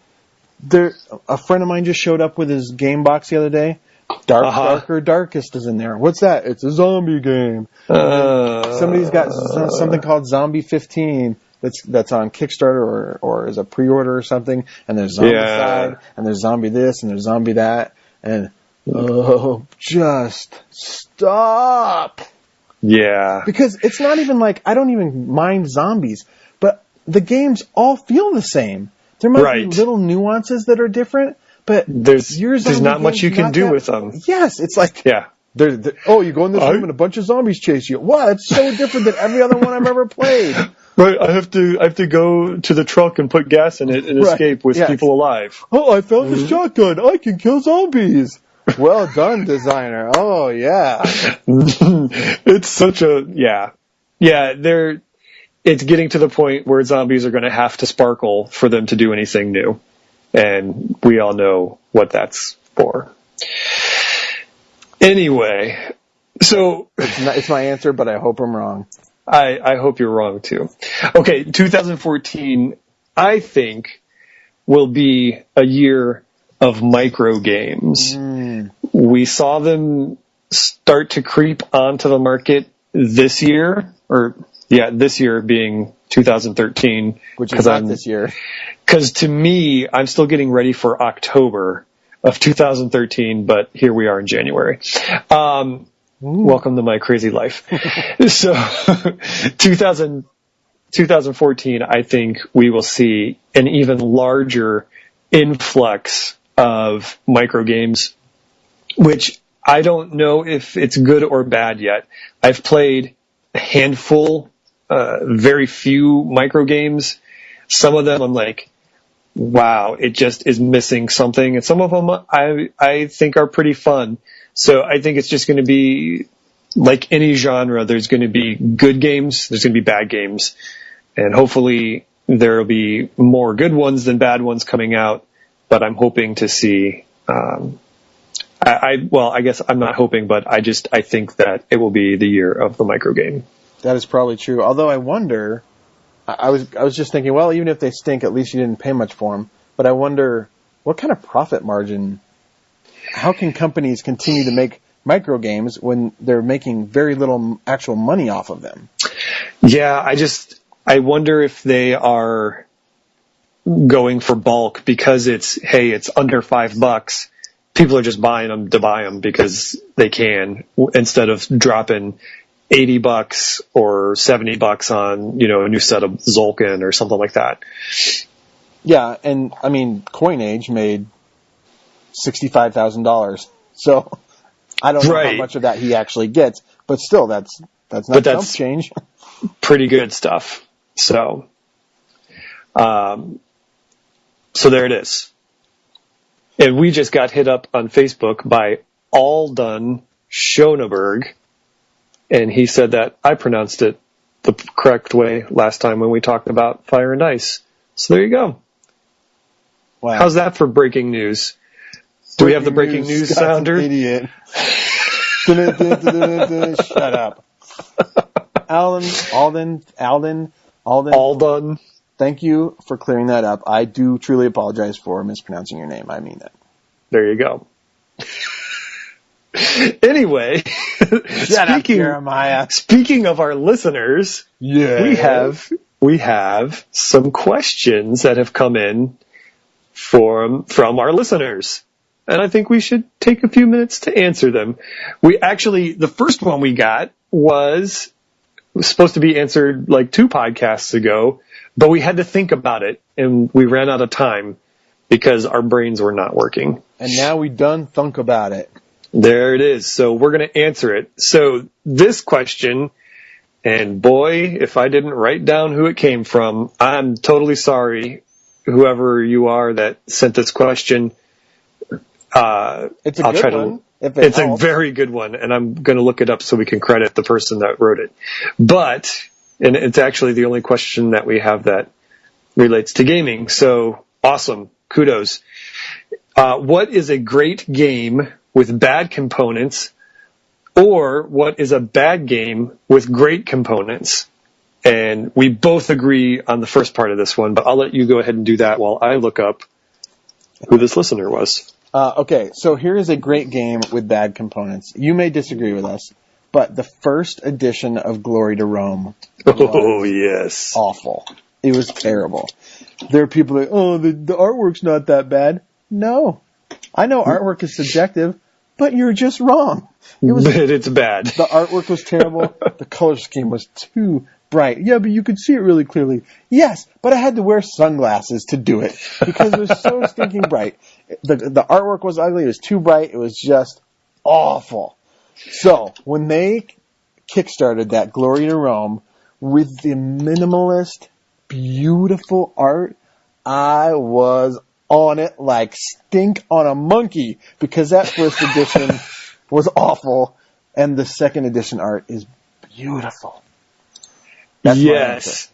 A friend of mine just showed up with his game box the other day. Darker Darkest is in there. What's that? It's a zombie game. Somebody's got something called Zombie 15 that's on Kickstarter or is a pre-order or something. And there's Zombicide, and there's Zombie this, and there's Zombie that. And, just stop. Yeah. Because it's not even like, I don't even mind zombies, but the games all feel the same. There might be little nuances that are different, but there's not much you can do with them. Yes, it's like, you go in this room and a bunch of zombies chase you. Wow, it's so different than every other one I've ever played. Right, I have to go to the truck and put gas in it and escape with people alive. Oh, I found the shotgun. I can kill zombies. Well done, designer. Oh, yeah. It's such a, it's getting to the point where zombies are going to have to sparkle for them to do anything new. And we all know what that's for. Anyway, so. It's my answer, but I hope I'm wrong. I hope you're wrong too. Okay, 2014, I think, will be a year of micro games. We saw them start to creep onto the market this year, this year being 2013. Which is not this year. Because to me, I'm still getting ready for October of 2013, but here we are in January. Welcome to my crazy life. So 2014, I think we will see an even larger influx of micro games, which I don't know if it's good or bad yet. I've played a handful, very few micro games. Some of them I'm like, wow, it just is missing something. And some of them I think are pretty fun. So I think it's just going to be like any genre. There's going to be good games. There's going to be bad games. And hopefully there will be more good ones than bad ones coming out. But I'm hoping to see, I guess I'm not hoping, but I think that it will be the year of the micro game. That is probably true. Although I wonder, I was just thinking, well, even if they stink, at least you didn't pay much for them. But I wonder, what kind of profit margin? How can companies continue to make micro games when they're making very little actual money off of them? Yeah, I wonder if they are going for bulk because it's under $5. People are just buying them to buy them because they can, instead of dropping $80 or $70 on, a new set of Zolkin or something like that. Yeah. And I mean, Coinage made $65,000. So I don't know how much of that he actually gets, but still that's not chump change. Pretty good stuff. So there it is. And we just got hit up on Facebook by Alden Schoenberg, and he said that I pronounced it the correct way last time when we talked about Fire and Ice. So there you go. Wow. How's that for breaking news? Do we have the breaking news sounder? Idiot. Shut up. Alden. Thank you for clearing that up. I do truly apologize for mispronouncing your name. I mean that. There you go. Anyway, speaking of our listeners, we have some questions that have come in from our listeners. And I think we should take a few minutes to answer them. The first one we got was supposed to be answered like 2 podcasts ago, but we had to think about it, and we ran out of time because our brains were not working. And now we done thunk about it. There it is. So we're going to answer it. So this question, and boy, if I didn't write down who it came from, I'm totally sorry, whoever you are that sent this question. It's a good one. It's a very good one, and I'm going to look it up so we can credit the person that wrote it. But And it's actually the only question that we have that relates to gaming. So awesome. Kudos. What is a great game with bad components, or what is a bad game with great components? And we both agree on the first part of this one, but I'll let you go ahead and do that while I look up who this listener was. Okay, so here is a great game with bad components. You may disagree with us, but the first edition of Glory to Rome was yes. awful. It was terrible. There are people like, oh, the artwork's not that bad. No. I know artwork is subjective, but you're just wrong. It's bad. The artwork was terrible. The color scheme was too bright. Yeah, but you could see it really clearly. Yes, but I had to wear sunglasses to do it because it was so stinking bright. The artwork was ugly. It was too bright. It was just awful. So when they kickstarted that Glory to Rome with the minimalist, beautiful art, I was on it like stink on a monkey because that first edition was awful and the second edition art is beautiful. That's yes.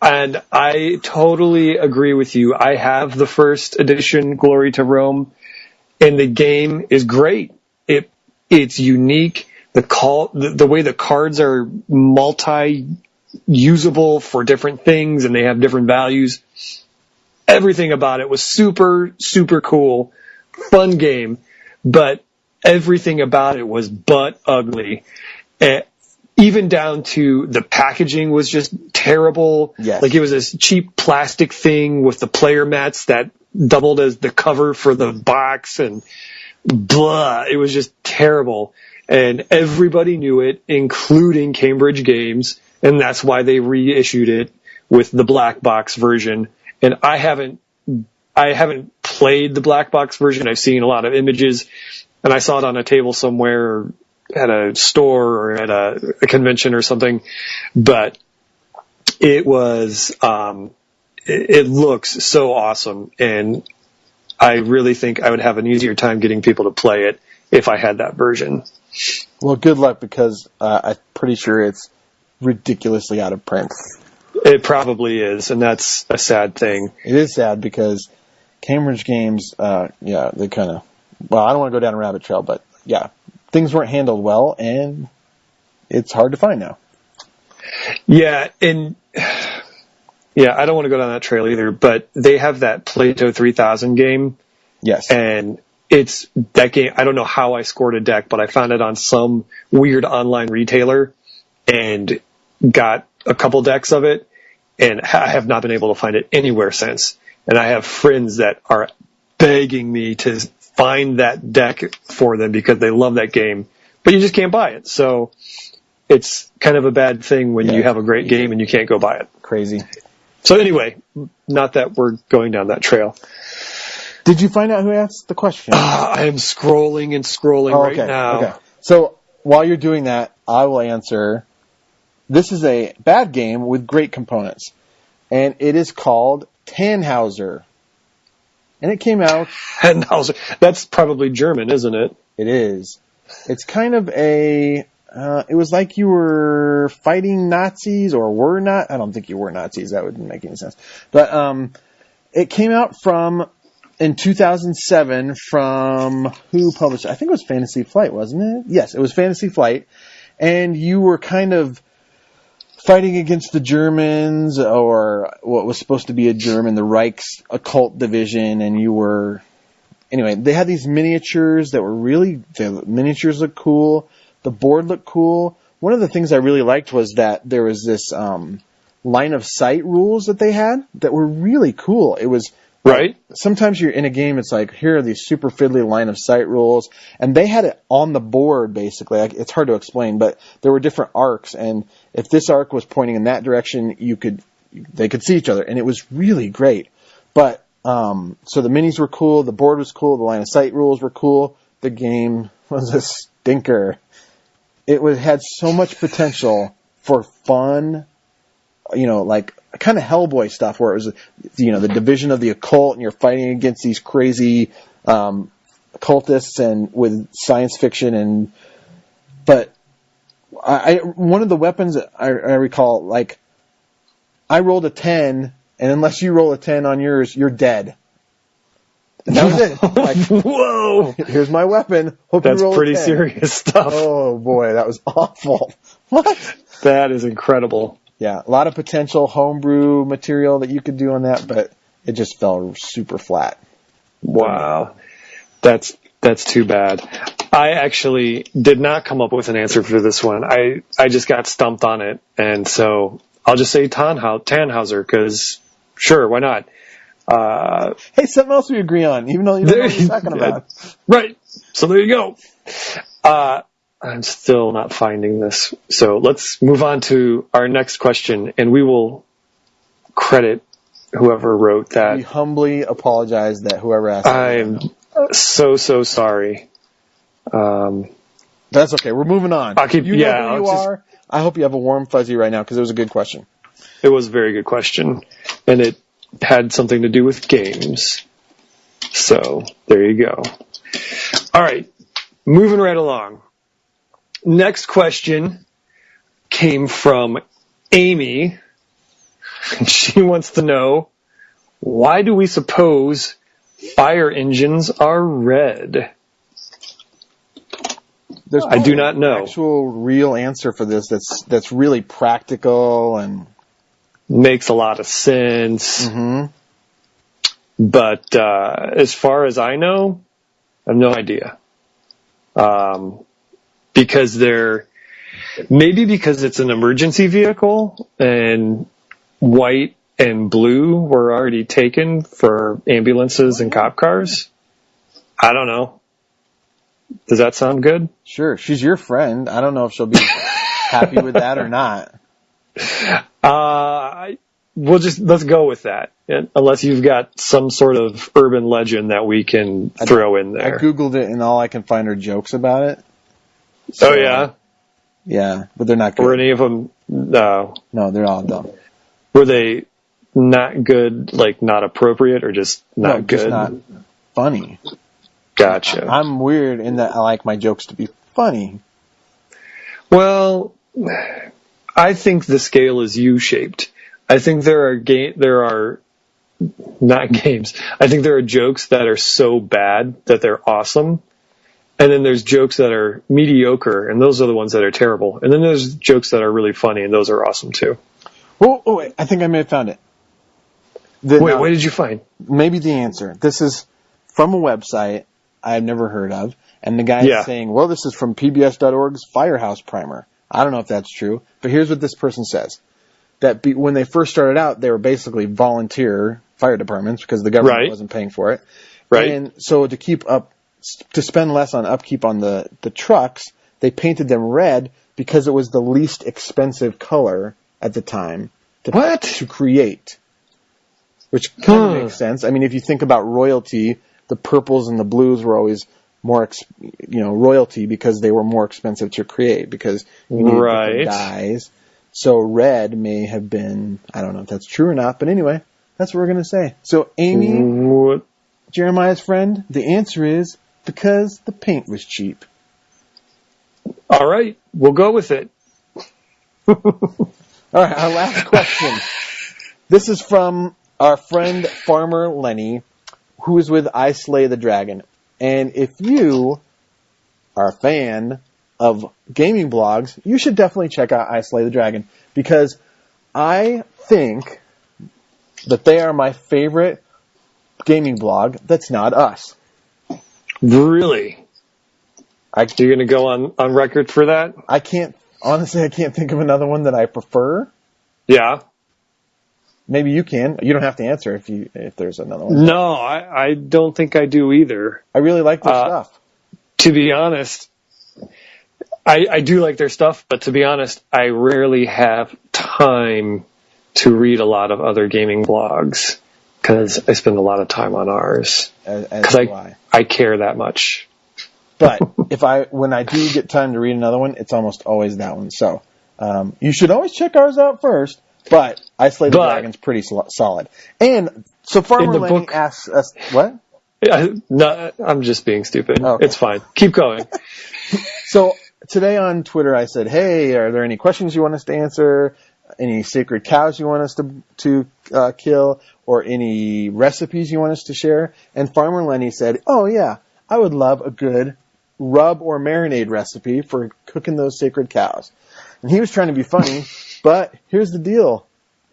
And I totally agree with you. I have the first edition Glory to Rome, and the game is great. It's unique. The way the cards are multi-usable for different things, and they have different values. Everything about it was super, super cool. Fun game. But everything about it was butt ugly. Even down to the packaging was just terrible. Yes. Like it was this cheap plastic thing with the player mats that doubled as the cover for the box, and blah. It was just terrible. And everybody knew it, including Cambridge Games, and that's why they reissued it with the black box version. And I haven't played the black box version. I've seen a lot of images, and I saw it on a table somewhere at a store or at a convention or something. But it was, it looks so awesome, and I really think I would have an easier time getting people to play it if I had that version. Well, good luck, because I'm pretty sure it's ridiculously out of print. It probably is, and that's a sad thing. It is sad because Cambridge Games, they kind of, well, I don't want to go down a rabbit trail, but yeah, things weren't handled well, and it's hard to find now. Yeah, and yeah, I don't want to go down that trail either, but they have that Plato 3000 game. Yes. And it's that game. I don't know how I scored a deck, but I found it on some weird online retailer and got a couple decks of it, and I have not been able to find it anywhere since. And I have friends that are begging me to find that deck for them because they love that game, but you just can't buy it. So it's kind of a bad thing when you have a great game and you can't go buy it. Crazy. So anyway, not that we're going down that trail. Did you find out who asked the question? I am scrolling and scrolling right now. Okay. So while you're doing that, I will answer. This is a bad game with great components, and it is called Tannhauser. And it came out... Tannhauser. That's probably German, isn't it? It is. It's kind of a... it was like you were fighting Nazis, or were not. I don't think you were Nazis. That wouldn't make any sense. But it came out in 2007 from... Who published it? I think it was Fantasy Flight, wasn't it? Yes, it was Fantasy Flight. And you were kind of fighting against the Germans, or what was supposed to be a German, the Reich's occult division, and you were... Anyway, they had these miniatures that were really... The miniatures looked cool. The board looked cool. One of the things I really liked was that there was this line of sight rules that they had that were really cool. It was... Right. Sometimes you're in a game, it's like, here are these super fiddly line of sight rules, and they had it on the board, basically. It's hard to explain, but there were different arcs, and if this arc was pointing in that direction, they could see each other, and it was really great. But, so the minis were cool, the board was cool, the line of sight rules were cool, the game was a stinker. It had so much potential for fun, like kind of Hellboy stuff where it was, the division of the occult, and you're fighting against these crazy occultists and with science fiction, but one of the weapons I recall, like, I rolled a 10, and unless you roll a 10 on yours, you're dead. And that was it. Like, whoa! Here's my weapon. Hope That's you roll pretty a 10. serious stuff. Oh, boy, that was awful. What? That is incredible. Yeah, a lot of potential homebrew material that you could do on that, but it just fell super flat. Wow. That's too bad. I actually did not come up with an answer for this one. I just got stumped on it, and so I'll just say Tannhauser, because sure, why not? Hey, something else we agree on, even though you don't know what you're talking about. Right. So there you go. I'm still not finding this. So let's move on to our next question, and we will credit whoever wrote that. We humbly apologize that whoever asked that. I'm so sorry. That's okay. We're moving on. I'll keep, you know who you are. I hope you have a warm fuzzy right now because it was a good question. It was a very good question, and it had something to do with games. So there you go. All right, moving right along. Next question came from Amy. She wants to know, why do we suppose fire engines are red? I do not know. An actual real answer for this that's really practical and makes a lot of sense. Mm-hmm. But as far as I know, I have no idea. Because because it's an emergency vehicle and white and blue were already taken for ambulances and cop cars. I don't know. Does that sound good? Sure. She's your friend. I don't know if she'll be happy with that or not. Let's go with that. Unless you've got some sort of urban legend that we can throw in there. I Googled it and all I can find are jokes about it. So, oh, yeah? Yeah, but they're not good. Were any of them, no, they're all dumb. Were they not good, like not appropriate, or just not good? Just not funny. Gotcha. I'm weird in that I like my jokes to be funny. Well, I think the scale is U-shaped. I think there are not games. I think there are jokes that are so bad that they're awesome. And then there's jokes that are mediocre, and those are the ones that are terrible. And then there's jokes that are really funny, and those are awesome too. Oh, wait, I think I may have found it. What did you find? Maybe the answer. This is from a website I've never heard of, and the guy is saying, well, this is from PBS.org's Firehouse Primer. I don't know if that's true, but here's what this person says. That when they first started out, they were basically volunteer fire departments because the government wasn't paying for it. Right. And so to spend less on upkeep on the trucks, they painted them red because it was the least expensive color at the time to create. Which kind of makes sense. I mean, if you think about royalty, the purples and the blues were always more, royalty because they were more expensive to create because you needed different dyes. So red may have been, I don't know if that's true or not, but anyway, that's what we're going to say. So Amy, Jeremiah's friend, the answer is because the paint was cheap. All right, we'll go with it. All right, our last question. This is from our friend Farmer Lenny, who is with I Slay the Dragon. And if you are a fan of gaming blogs, you should definitely check out I Slay the Dragon, because I think that they are my favorite gaming blog that's not us. Really? You're going to go on record for that? I can't think of another one that I prefer. Yeah. Maybe you can. You don't have to answer if there's another one. No, I don't think I do either. I really like their stuff. To be honest, I do like their stuff, but to be honest, I rarely have time to read a lot of other gaming blogs because I spend a lot of time on ours. Because I care that much. But when I do get time to read another one, it's almost always that one. So you should always check ours out first. But I Slay the Dragon's pretty solid. And so Farmer Lenny asks us, what? No, I'm just being stupid. Okay. It's fine. Keep going. So today on Twitter, I said, hey, are there any questions you want us to answer? Any sacred cows you want us to kill? Or any recipes you want us to share? And Farmer Lenny said, oh, yeah, I would love a good rub or marinade recipe for cooking those sacred cows. And he was trying to be funny, but here's the deal,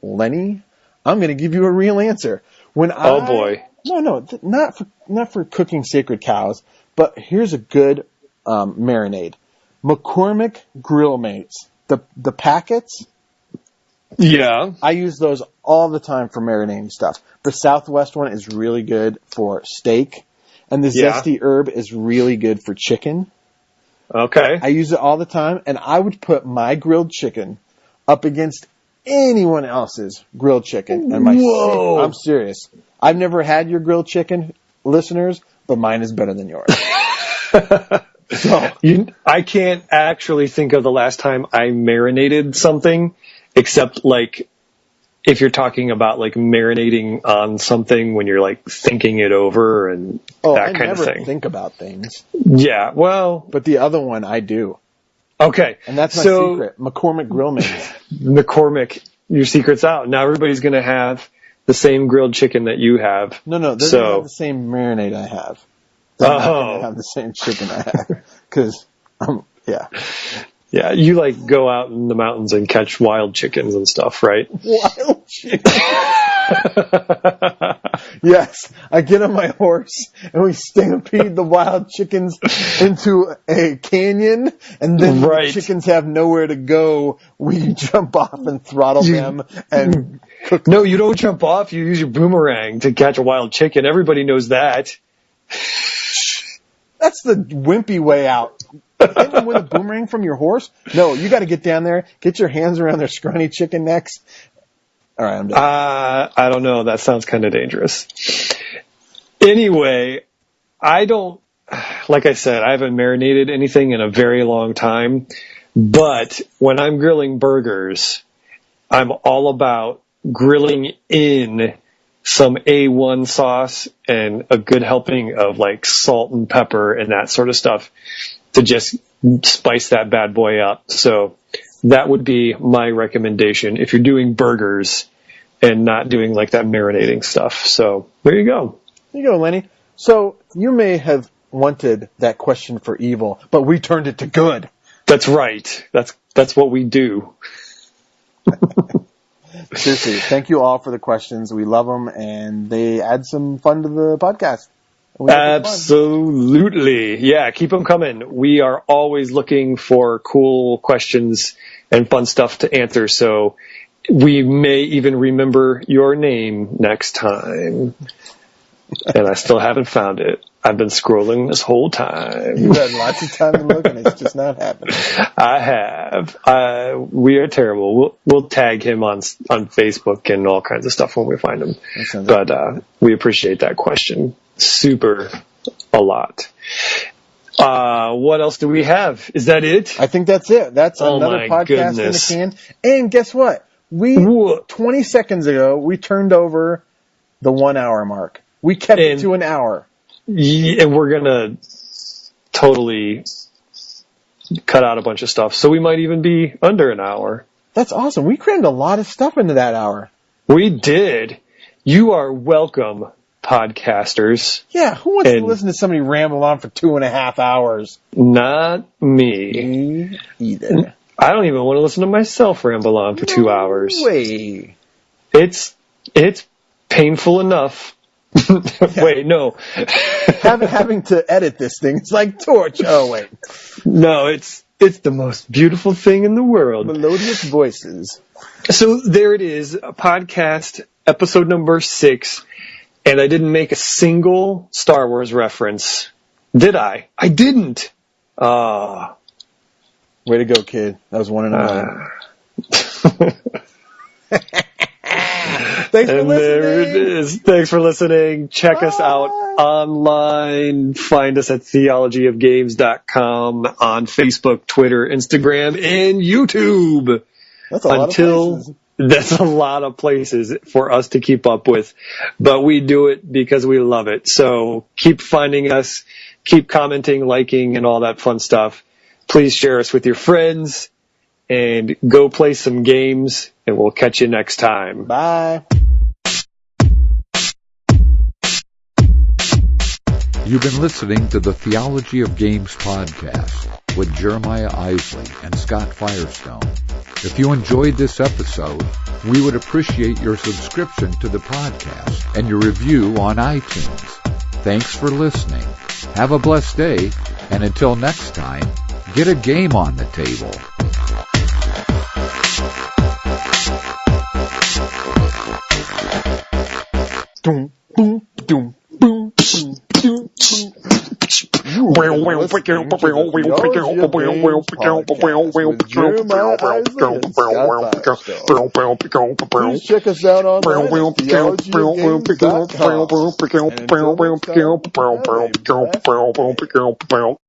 Lenny. I'm going to give you a real answer. Oh boy. No, not for cooking sacred cows, but here's a good marinade. McCormick Grill Mates. The packets. Yeah. I use those all the time for marinating stuff. The Southwest one is really good for steak, and the Zesty Herb is really good for chicken. Okay. I use it all the time, and I would put my grilled chicken up against anyone else's grilled chicken. And Whoa. I'm serious. I've never had your grilled chicken, listeners, but mine is better than yours. So, I can't actually think of the last time I marinated something, except like if you're talking about like marinating on something when you're like thinking it over and that kind of thing. I never think about things. Yeah, well. But the other one I do. Okay. And that's my secret. McCormick Grill Mates. McCormick, your secret's out. Now everybody's going to have the same grilled chicken that you have. No, they're going to have the same marinade I have. They're not going to have the same chicken I have. Because, yeah. Yeah, you like go out in the mountains and catch wild chickens and stuff, right? Wild chickens? Yes, I get on my horse and we stampede the wild chickens into a canyon, and then the chickens have nowhere to go. We jump off and throttle them and cook them. No, you don't jump off. You use your boomerang to catch a wild chicken. Everybody knows that. That's the wimpy way out. Hit them with a boomerang from your horse? No, you got to get down there, get your hands around their scrawny chicken necks. All right, I'm done. I don't know. That sounds kind of dangerous. Anyway, like I said, I haven't marinated anything in a very long time. But when I'm grilling burgers, I'm all about grilling in some A1 sauce and a good helping of like salt and pepper and that sort of stuff to just spice that bad boy up. So that would be my recommendation if you're doing burgers and not doing like that marinating stuff. So there you go. There you go, Lenny. So you may have wanted that question for evil, but we turned it to good. That's right. That's what we do. Seriously, thank you all for the questions. We love them, and they add some fun to the podcast. Absolutely. Yeah, keep them coming. We are always looking for cool questions and fun stuff to answer, so we may even remember your name next time. And I still haven't found it. I've been scrolling this whole time. You've had lots of time to look, and it's just not happening. I have. We are terrible. We'll tag him on Facebook and all kinds of stuff when we find him. But we appreciate that question. Super a lot. What else do we have? Is that it? I think that's it. That's another podcast in the can. And guess what? 20 seconds ago, we turned over the 1 hour mark. We kept it to an hour. Yeah, and we're going to totally cut out a bunch of stuff. So we might even be under an hour. That's awesome. We crammed a lot of stuff into that hour. We did. You are welcome, podcasters. Yeah, who wants to listen to somebody ramble on for 2.5 hours? Not me. Me either. I don't even want to listen to myself ramble on for 2 hours. No way. It's painful enough. Wait, no. Having to edit this thing, it's like torture. Oh, wait. No, it's the most beautiful thing in the world. Melodious voices. So there it is, a podcast, episode number 6, and I didn't make a single Star Wars reference. Did I? I didn't. Way to go, kid. That was 1 in a million. Thanks for listening. There it is. Thanks for listening. Check us out online. Find us at theologyofgames.com on Facebook, Twitter, Instagram, and YouTube. That's a lot of places. That's a lot of places for us to keep up with. But we do it because we love it. So keep finding us, keep commenting, liking, and all that fun stuff. Please share us with your friends and go play some games, and we'll catch you next time. Bye. You've been listening to the Theology of Games podcast with Jeremiah Isley and Scott Firestone. If you enjoyed this episode, we would appreciate your subscription to the podcast and your review on iTunes. Thanks for listening. Have a blessed day, and until next time, get a game on the table. Boom, boom, boom, boom, boom, boom. Please check us out online at theologyofgames.com. And until next time, have a blessed day.